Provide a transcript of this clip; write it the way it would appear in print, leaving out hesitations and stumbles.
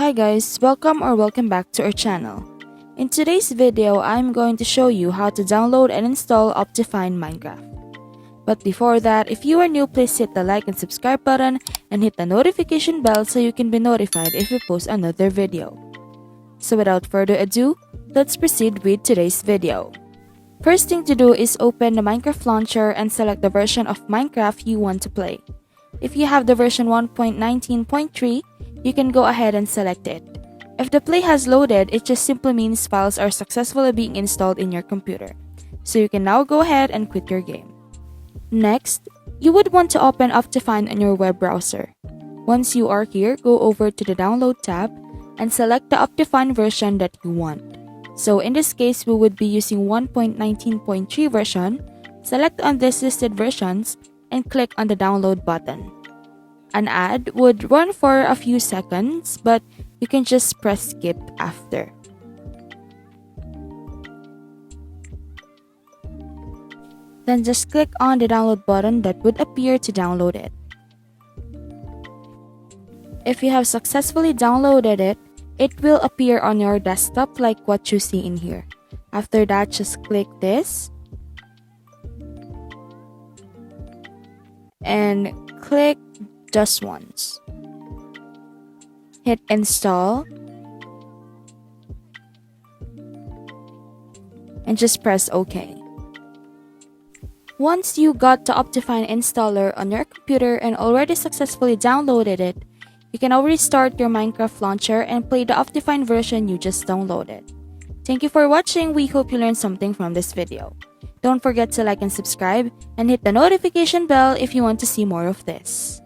Hi guys, welcome back to our channel. In today's video, I'm going to show you how to download and install Optifine Minecraft. But before that, if you are new, please hit the like and subscribe button and hit the notification bell so you can be notified if we post another video. So without further ado, let's proceed with today's video. First thing to do is open the Minecraft launcher and select the version of Minecraft you want to play. If you have the version 1.19.3, you can go ahead and select it. If the play has loaded, it just simply means files are successfully being installed in your computer. So you can now go ahead and quit your game. Next, you would want to open Optifine on your web browser. Once you are here, go over to the Download tab and select the Optifine version that you want. So in this case, we would be using 1.19.3 version. Select on these listed versions and click on the download button. An ad would run for a few seconds, but you can just press skip after. Then just click on the download button that would appear to download it. If you have successfully downloaded it, it will appear on your desktop like what you see in here. After that, just click this and click just once. Hit install and just press OK. Once you got the Optifine installer on your computer and already successfully downloaded it, you can already start your Minecraft launcher and play the Optifine version you just downloaded. Thank you for watching. We hope you learned something from this video. Don't forget to like and subscribe and hit the notification bell if you want to see more of this.